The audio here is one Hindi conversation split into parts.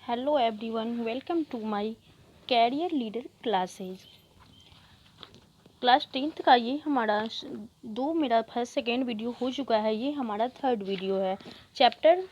Hello everyone, welcome to my career leader classes. Class 10th का ये हमारा मेरा फर्स्ट सेकेंड वीडियो हो चुका है। ये हमारा थर्ड वीडियो है। Chapter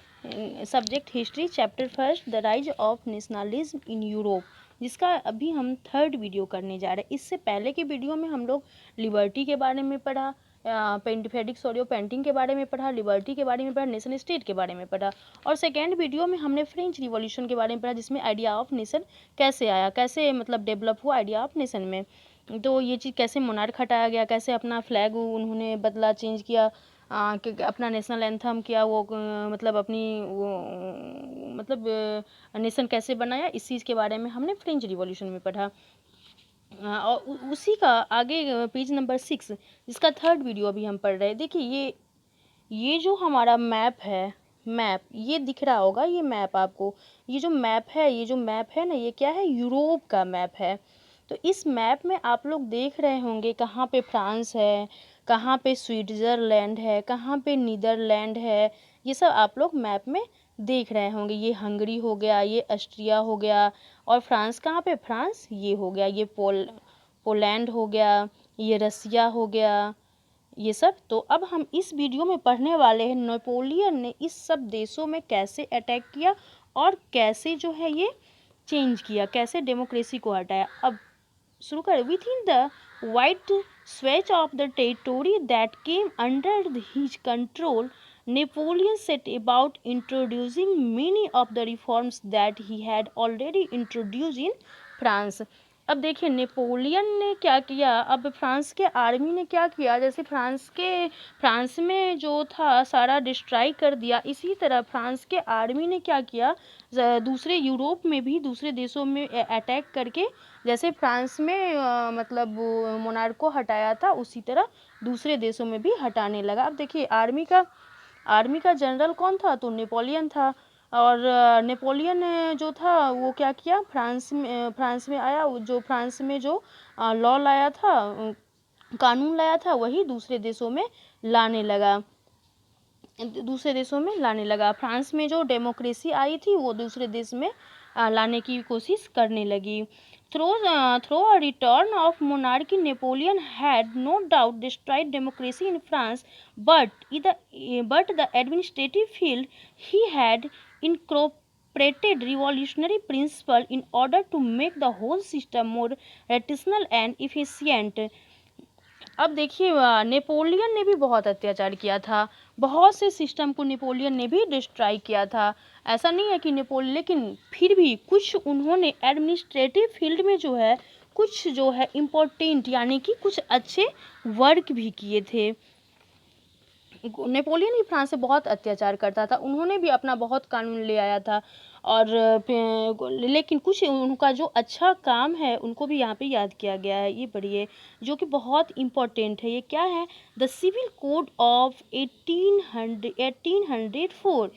subject history, chapter first the rise of nationalism in Europe, जिसका अभी हम थर्ड वीडियो करने जा रहे हैं। इससे पहले के वीडियो में हम लोग लिबर्टी के बारे में पढ़ा, पेंटिंग के बारे में पढ़ा, लिबर्टी के बारे में पढ़ा, नेशन स्टेट के बारे में पढ़ा, और सेकेंड वीडियो में हमने फ्रेंच रिवॉल्यूशन के बारे में पढ़ा, जिसमें आइडिया ऑफ नेशन कैसे आया, कैसे मतलब डेवलप हुआ आइडिया ऑफ नेशन में। तो ये चीज़ कैसे मोनार्क हटाया गया, कैसे अपना फ्लैग उन्होंने बदला, चेंज किया, अपना नेशनल एंथम किया, वो मतलब अपनी वो मतलब नेशन कैसे बनाया, इस चीज़ के बारे में हमने फ्रेंच रिवॉल्यूशन में पढ़ा। और उसी का आगे पेज नंबर 6, जिसका थर्ड वीडियो अभी हम पढ़ रहे हैं। देखिए ये जो हमारा मैप है, मैप ये दिख रहा होगा, ये मैप आपको, ये जो मैप है ना, ये क्या है, यूरोप का मैप है। तो इस मैप में आप लोग देख रहे होंगे कहाँ पे फ्रांस है, कहाँ पे स्विट्ज़रलैंड है, कहाँ पे नीदरलैंड है, ये सब आप लोग मैप में देख रहे होंगे। ये हंगरी हो गया, ये ऑस्ट्रिया हो गया, और फ्रांस कहाँ पे, फ्रांस ये हो गया, ये पोलैंड हो गया, ये रसिया हो गया, ये सब। तो अब हम इस वीडियो में पढ़ने वाले हैं नेपोलियन ने इस सब देशों में कैसे अटैक किया और कैसे जो है ये चेंज किया, कैसे डेमोक्रेसी को हटाया। अब शुरू कर। With in the wide स्वेच of the territory that came under his control, Napoleon set about introducing many of the reforms that he had already introduced in France. अब देखिए नेपोलियन ने क्या किया। अब फ्रांस के आर्मी ने क्या किया, जैसे फ्रांस में जो था सारा डिस्ट्रॉय कर दिया, इसी तरह फ्रांस के आर्मी ने क्या किया, दूसरे यूरोप में भी दूसरे देशों में अटैक करके, जैसे फ्रांस में मतलब मोनार्क को हटाया था, उसी तरह दूसरे देशों में भी हटाने लगा। अब देखिए आर्मी का जनरल कौन था, तो नेपोलियन था। और नेपोलियन जो था वो क्या किया, फ्रांस में आया, जो फ्रांस में जो लॉ लाया था, कानून लाया था, वही दूसरे देशों में लाने लगा। फ्रांस में जो डेमोक्रेसी आई थी वो दूसरे देश में लाने की कोशिश करने लगी। Through a return of monarchy, Napoleon had no doubt destroyed democracy in France, but the administrative field he had incorporated revolutionary principle in order to make the whole system more rational and efficient. अब देखिए नेपोलियन ने भी बहुत अत्याचार किया था, बहुत से सिस्टम को नेपोलियन ने भी डिस्ट्रॉय किया था। ऐसा नहीं है कि नेपोलियन, लेकिन फिर भी कुछ उन्होंने एडमिनिस्ट्रेटिव फील्ड में जो है कुछ जो है इम्पोर्टेंट, यानी कि कुछ अच्छे वर्क भी किए थे। नेपोलियन भी फ्रांस से बहुत अत्याचार करता था, उन्होंने भी अपना बहुत कानून ले आया था, और लेकिन कुछ उनका जो अच्छा काम है उनको भी यहाँ पे याद किया गया है। ये पढ़िए जो कि बहुत इम्पोर्टेंट है। ये क्या है, the civil code of 1804,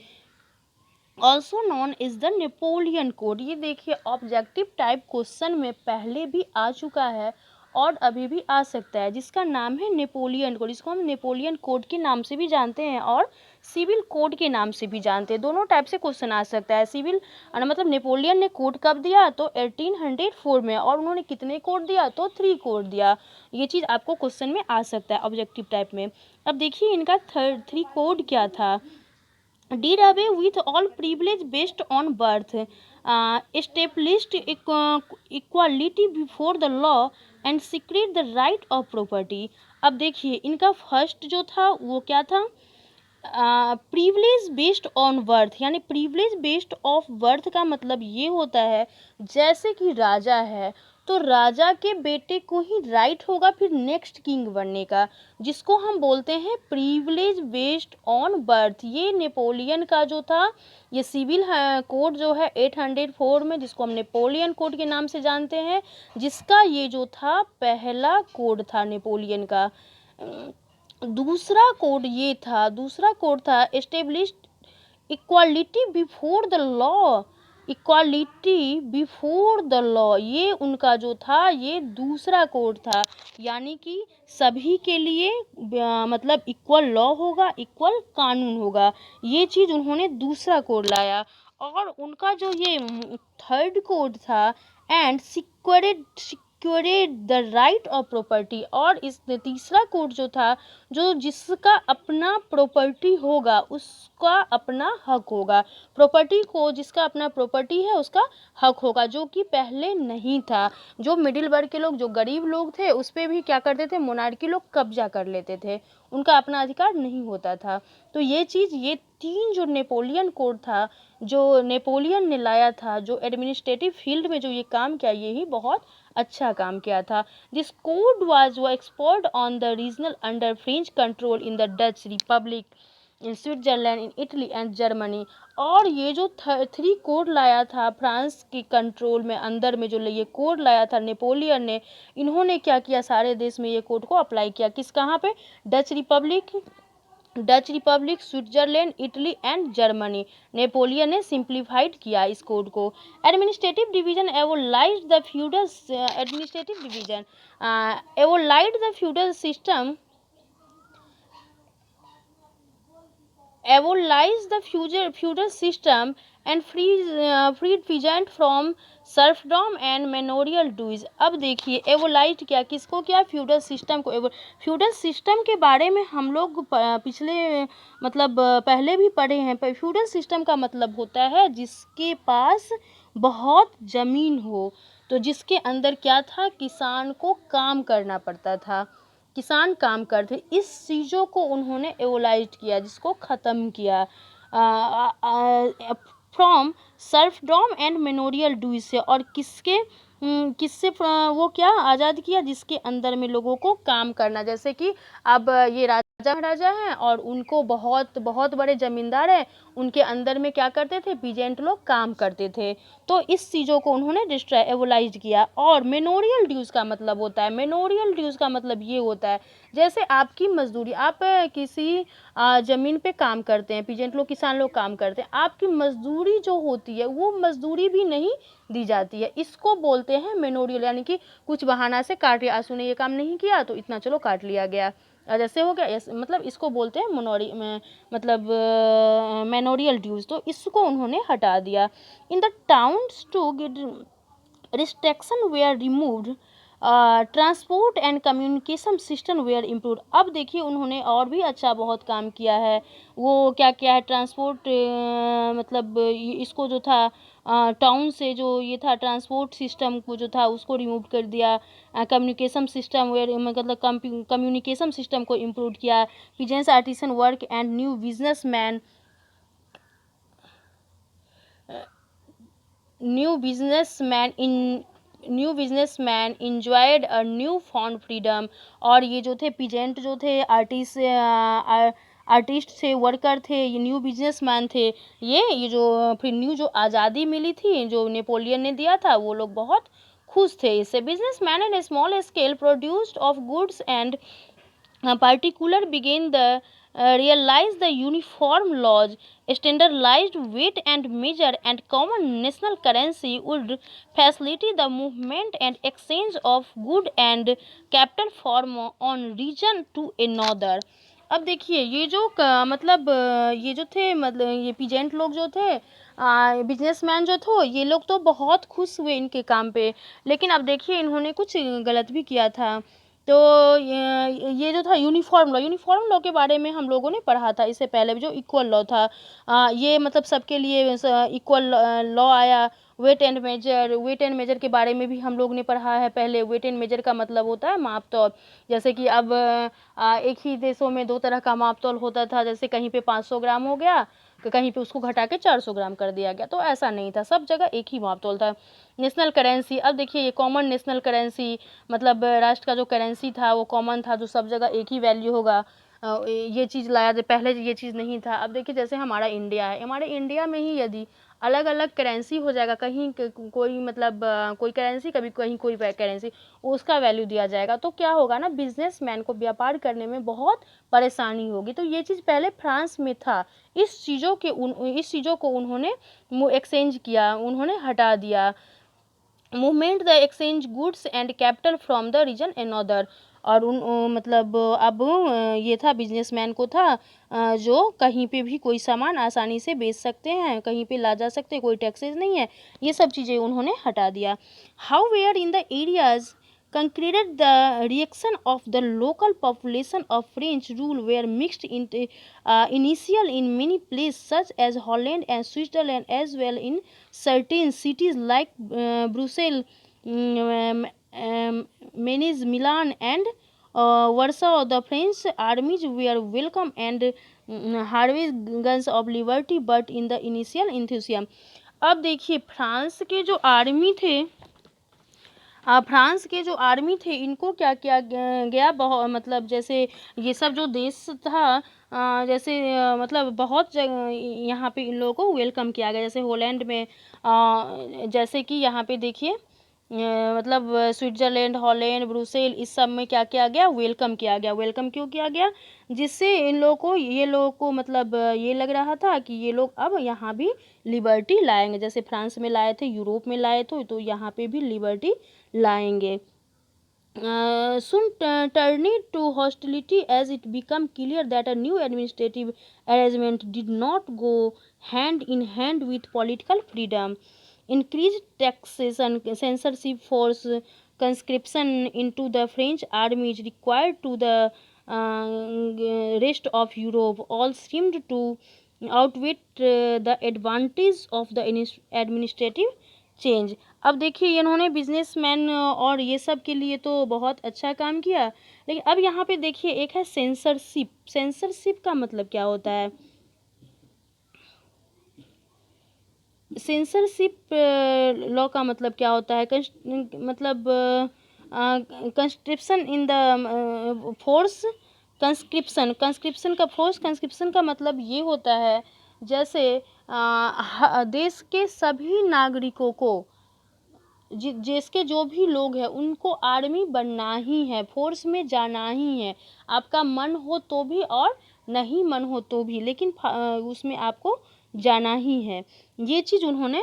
also known is the Napoleon code. ये देखिए ऑब्जेक्टिव टाइप क्वेश्चन में पहले भी आ चुका है और अभी भी आ सकता है, जिसका नाम है नेपोलियन कोड। इसको हम नेपोलियन कोड के नाम से भी जानते हैं और सिविल कोड के नाम से भी जानते हैं। दोनों टाइप से क्वेश्चन आ सकता है। सिविल मतलब नेपोलियन ने कोड कब दिया, तो 1804 में, और उन्होंने कितने कोड दिया, तो 3 कोड दिया। ये चीज़ आपको क्वेश्चन में आ सकता है ऑब्जेक्टिव टाइप में। अब देखिए इनका 3 कोड क्या था। did away with all privilege based on birth, established equality before the law and secret the right of property। अब देखिए इनका फर्स्ट जो था वो क्या था, प्रिविलेज बेस्ड ऑन बर्थ, यानी प्रिविलेज बेस्ड ऑफ बर्थ का मतलब ये होता है, जैसे कि राजा है तो राजा के बेटे को ही राइट होगा फिर नेक्स्ट किंग बनने का, जिसको हम बोलते हैं प्रिविलेज बेस्ड ऑन बर्थ। ये नेपोलियन का जो था, ये सिविल कोड जो है 804 में, जिसको हम नेपोलियन कोड के नाम से जानते हैं, जिसका ये जो था पहला कोड था नेपोलियन का। दूसरा कोड था established equality before the law, equality before the law, ये उनका जो था ये दूसरा कोड था, यानी कि सभी के लिए मतलब इक्वल लॉ होगा, इक्वल कानून होगा। ये चीज़ उन्होंने दूसरा कोड लाया। और उनका जो ये थर्ड कोड था, and secured the right of property, और इस तीसरा कोड जो था, जो जिसका अपना प्रॉपर्टी होगा उसका अपना हक होगा, प्रॉपर्टी को जिसका अपना प्रॉपर्टी है उसका हक होगा, जो कि पहले नहीं था। जो मिडिल वर्ग के लोग, जो गरीब लोग थे, उस पर भी क्या करते थे, मोनार्की लोग कब्जा कर लेते थे, उनका अपना अधिकार नहीं होता था। तो ये चीज़, ये तीन जो नेपोलियन कोड था, जो नेपोलियन ने लाया था, जो एडमिनिस्ट्रेटिव फील्ड में जो ये काम किया, ये ही बहुत अच्छा काम किया था। This code was export on the regional under French control in the Dutch Republic, in Switzerland, in Italy and Germany. और ये जो थ्री कोड लाया था फ्रांस की कंट्रोल में, अंदर में जो ये कोड लाया था नेपोलियन ने, इन्होंने क्या किया, सारे देश में ये कोड को अप्लाई किया। किस, कहाँ पे, Dutch republic, Switzerland, Italy and Germany. Napoleon ने सिंप्लीफाइड किया इस कोड को। Administrative division abolished the feudal system, abolish the feudal system and freed peasant from serfdom and manorial dues। अब देखिए एवोलाइज क्या, किसको, क्या, फ्यूडल सिस्टम को। फ्यूडल सिस्टम के बारे में हम लोग पिछले मतलब पहले भी पढ़े हैं। फ्यूडल सिस्टम का मतलब होता है जिसके पास बहुत ज़मीन हो, तो जिसके अंदर क्या था, किसान को काम करना पड़ता था, किसान काम करते, इस चीज़ों को उन्होंने एवोलाइज किया, जिसको ख़त्म किया फ्रॉम सर्फडॉम एंड मेनोरियल ड्यूज से। और किससे वो क्या आज़ाद किया, जिसके अंदर में लोगों को काम करना, जैसे कि अब ये राजा हैं और उनको बहुत बहुत बड़े ज़मींदार हैं, उनके अंदर में क्या करते थे, पीजेंट लोग काम करते थे। तो इस चीज़ों को उन्होंने एवोलाइज किया। और मेनोरियल ड्यूज़ का मतलब होता है, मेनोरियल ड्यूज़ का मतलब ये होता है, जैसे आपकी मजदूरी, आप किसी ज़मीन पे काम करते हैं, पीजेंट लोग, किसान लोग काम करते हैं, आपकी मजदूरी जो होती है वो मजदूरी भी नहीं दी जाती है, इसको बोलते हैं मेनोरियल। यानी कि कुछ बहाना से काट लिया, आंसू ने ये काम नहीं किया तो इतना चलो काट लिया गया, जैसे हो गया, मतलब इसको बोलते हैं मेनोरियल ड्यूज। तो इसको उन्होंने हटा दिया। In the towns to restriction were removed, transport and communication system were improve. अब देखिए उन्होंने और भी अच्छा बहुत काम किया है। वो क्या किया है, ट्रांसपोर्ट मतलब इसको जो था टाउन से जो ये था, ट्रांसपोर्ट सिस्टम को जो था उसको रिमूव कर दिया। कम्युनिकेशन सिस्टम वेयर, मतलब कम्युनिकेशन सिस्टम को इम्प्रूव किया। Peasants artisan work and new businessman enjoyed a new form freedom. और ये जो थे पीजेंट जो थे, आर्टिस्ट थे, वर्कर थे, ये न्यू बिजनेसमैन थे, ये जो फिर न्यू जो आज़ादी मिली थी, जो नेपोलियन ने दिया था, वो लोग बहुत खुश थे इससे। Businessman and small scale produced of goods and particular began the realize the uniform laws, standardized weight and measure, and common national currency would facilitate the movement and exchange of good and capital from one region to another। अब देखिए ये जो मतलब ये जो थे, मतलब ये पीजेंट लोग जो थे, बिजनेसमैन जो थे, ये लोग तो बहुत खुश हुए इनके काम पे, लेकिन अब देखिए इन्होंने कुछ गलत भी किया था। तो ये जो था यूनिफॉर्म लॉ के बारे में हम लोगों ने पढ़ा था इससे पहले भी, जो इक्वल लॉ था, ये मतलब सबके लिए इक्वल लॉ आया। वेट एंड मेजर के बारे में भी हम लोग ने पढ़ा है पहले। वेट एंड मेजर का मतलब होता है माप तौल। जैसे कि अब एक ही देशों में दो तरह का माप तौल होता था, जैसे कहीं पे 500 ग्राम हो गया, कहीं पे उसको घटा के 400 ग्राम कर दिया गया, तो ऐसा नहीं था, सब जगह एक ही माप तौल था। नेशनल करेंसी, अब देखिए ये कॉमन नेशनल करेंसी, मतलब राष्ट्र का जो करेंसी था वो कॉमन था, जो सब जगह एक ही वैल्यू होगा, ये चीज़ लाया। पहले ये चीज़ नहीं था। अब देखिए जैसे हमारा इंडिया है, हमारे इंडिया में ही यदि अलग अलग करेंसी हो जाएगा, कहीं कोई मतलब कोई करेंसी, कभी कहीं कोई करेंसी, उसका वैल्यू दिया जाएगा, तो क्या होगा ना, बिजनेसमैन को व्यापार करने में बहुत परेशानी होगी। तो ये चीज़ पहले फ्रांस में था, इस चीज़ों को उन्होंने एक्सचेंज किया, उन्होंने हटा दिया। Movement the exchange goods and capital from the region another. और मतलब अब ये था बिजनेसमैन को था जो कहीं पे भी कोई सामान आसानी से बेच सकते हैं, कहीं पे ला जा सकते हैं, कोई टैक्सेस नहीं है, ये सब चीज़ें उन्होंने हटा दिया। How were in the areas concluded the reaction of the local population of French rule were mixed initial in many places such as Holland and Switzerland, as well in certain cities like Brussels, Mainz, Milan and Warsaw. The French armies were welcome and harvest guns of liberty, but in the initial enthusiasm. अब देखिए फ्रांस के जो आर्मी थे, फ्रांस के जो आर्मी थे, इनको क्या किया गया, बहुत मतलब जैसे ये सब जो देश था, जैसे मतलब बहुत जगह यहाँ पे इन लोगों को वेलकम किया गया। जैसे होलैंड में, जैसे कि यहाँ पे देखिए मतलब स्विट्ज़रलैंड, हॉलैंड, ब्रुसेल, इस सब में क्या किया गया, वेलकम किया गया। वेलकम क्यों किया गया, जिससे इन लोगों को, ये लोगों को मतलब ये लग रहा था कि ये लोग अब यहाँ भी लिबर्टी लाएंगे। जैसे फ्रांस में लाए थे, यूरोप में लाए थे, तो यहाँ पे भी लिबर्टी लाएंगे। soon turning to hostility as it became clear that a new administrative arrangement did not go hand in hand with political freedom. Increased taxation, censorship, forced conscription into the French armies required to the rest of Europe all seemed to outweigh the advantage of the administrative change. अब देखिए इन्होंने बिजनेसमैन और ये सब के लिए तो बहुत अच्छा काम किया, लेकिन अब यहाँ पे देखिए एक है सेंसरशिप। सेंसरशिप का मतलब क्या होता है, सेंसरशिप लॉ का मतलब क्या होता है, मतलब conscription in the force, conscription, conscription का फोर्स, कंस्क्रिप्शन का मतलब ये होता है जैसे देश के सभी नागरिकों को, जिसके जो भी लोग हैं उनको आर्मी बनना ही है, फोर्स में जाना ही है। आपका मन हो तो भी और नहीं मन हो तो भी, लेकिन उसमें आपको जाना ही है। ये चीज़ उन्होंने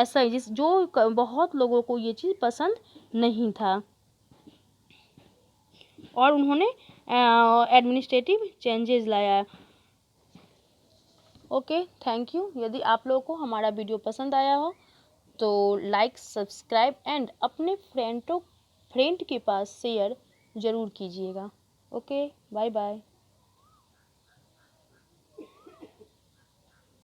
ऐसा ही, जो बहुत लोगों को ये चीज़ पसंद नहीं था, और उन्होंने एडमिनिस्ट्रेटिव चेंजेस लाया। Okay, thank you. यदि आप लोगों को हमारा वीडियो पसंद आया हो तो लाइक, सब्सक्राइब एंड अपने फ्रेंड के पास शेयर ज़रूर कीजिएगा। Okay, bye bye.